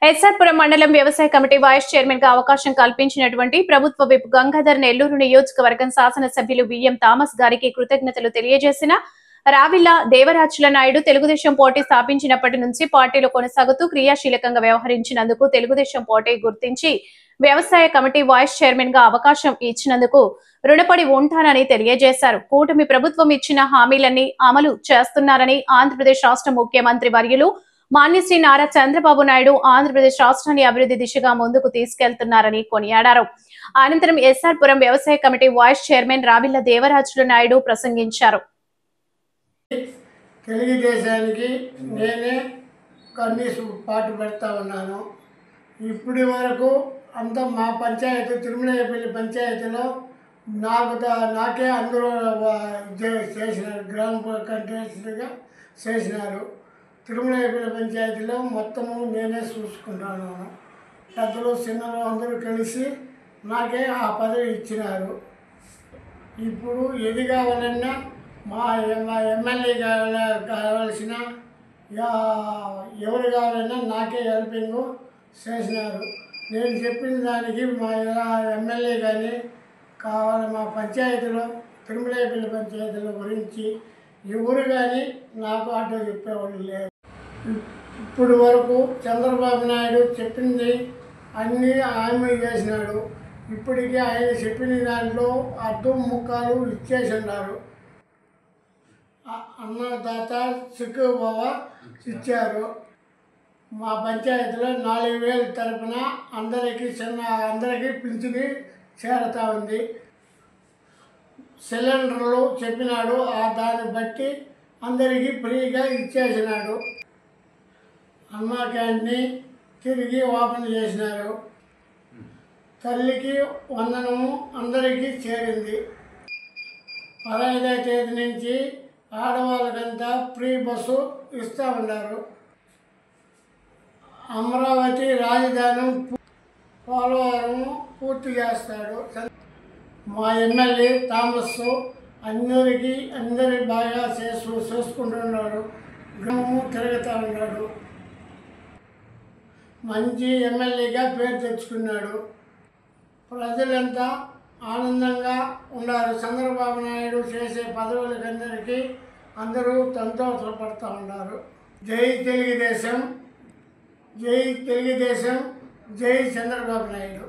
ఎస్ఆర్పురం మండలం వ్యవసాయ committee vice chairman గా అవకాశం కల్పించినటువంటి ప్రభుత్వ విప్ గంగాధర్ నెల్లూరు నియోజకవర్గం శాసనసభ్యులు బిఎం థామస్ గారికి కృతజ్ఞతలు తెలియజేసిన రావిల్ల దేవరాజుల నాయుడు తెలుగుదేశం పార్టీ స్థాపించినప్పటి నుంచి పార్టీలో కొనసాగుతూ క్రియాశీలకంగా వ్యవహరించినందుకు తెలుగుదేశం పార్టీ గుర్తించి వ్యవసాయ కమిటీ వైస్ చైర్మన్ గా అవకాశం ఇచ్చినందుకు రుణపడి ఉంటానని తెలియజేశారు. కూటమి ప్రభుత్వం ఇచ్చిన హామీలన్నీ అమలు చేస్తున్నారని ఆంధ్రప్రదేశ్ రాష్ట్ర ముఖ్యమంత్రి వర్యులు మాన్యశ్రీ నారా చంద్రబాబు నాయుడు ఆంధ్రప్రదేశ్ రాష్ట్రాన్ని అభివృద్ధి దిశగా ముందుకు తీసుకెళ్తున్నారని కొనియాడారు. అనంతరం ఎస్ఆర్పురం వ్యవసాయ committee vice chairman Ravilla దేవరాజుల Naidu ప్రసంగించారు. తెలుగుదేశానికి నేనే కనీసం పాటు పెడతా ఉన్నాను. ఇప్పటి వరకు అంతా మా పంచాయతీ తిరుమలపల్లి పంచాయతీలో నాకే అందరూ చేసినారు, గ్రామ కంటెస్ట్గా చేసినారు. తిరుమలపల్లి పంచాయతీలో మొత్తము నేనే చూసుకుంటాను. పెద్దలు చిన్నలు అందరూ కలిసి నాకే ఆ పదవి ఇచ్చినారు. ఇప్పుడు ఏది కావాలన్నా మా ఎమ్మెల్యే కావాల్సిన ఎవరు కావాలన్నా నాకే హెల్పింగ్ చేసినారు. నేను చెప్పిన దానికి మా ఎమ్మెల్యే కానీ కావాలి మా పంచాయతీలో తిరుమలపల్లి పంచాయతీల గురించి ఎవరు కానీ నాకు అటు చెప్పేవాళ్ళు లేరు. ఇప్పుడు వరకు చంద్రబాబు నాయుడు చెప్పింది అన్నీ హామీ చేసినాడు. ఇప్పటికీ ఆయన చెప్పిన దాంట్లో అర్థం ముఖాలు ఇచ్చేసి ఉన్నారు. అన్నదాత చిక్కుబావ ఇచ్చారు. మా పంచాయతీలో 4,000 తరపున అందరికీ పింఛను చేరుతూ ఉంది. సిలిండర్లు చెప్పినాడు, దాన్ని బట్టి అందరికీ ఫ్రీగా ఇచ్చేసినాడు. అన్న క్యాంటీన్ తిరిగి ఓపెన్ చేసినారు. తల్లికి వందనము అందరికీ చేరింది. 15వ తేదీ నుంచి ఆడవాళ్ళకంతా ఫ్రీ బస్సు ఇస్తూ ఉన్నారు. అమరావతి రాజధాని పోలవరం పూర్తి చేస్తాడు. మా ఎమ్మెల్యే థామస్ అందరి బాగా చూసుకుంటున్నాడు. గ్రామము తిరుగుతూ ఉన్నాడు. మంచి ఎమ్మెల్యేగా పేరు తెచ్చుకున్నాడు. ప్రజలంతా ఆనందంగా ఉన్నారు. చంద్రబాబు నాయుడు చేసే పదవులకందరికీ అందరూ సంతోషపడుతూ ఉన్నారు. జై తెలుగుదేశం, జై తెలుగుదేశం, జై చంద్రబాబు నాయుడు.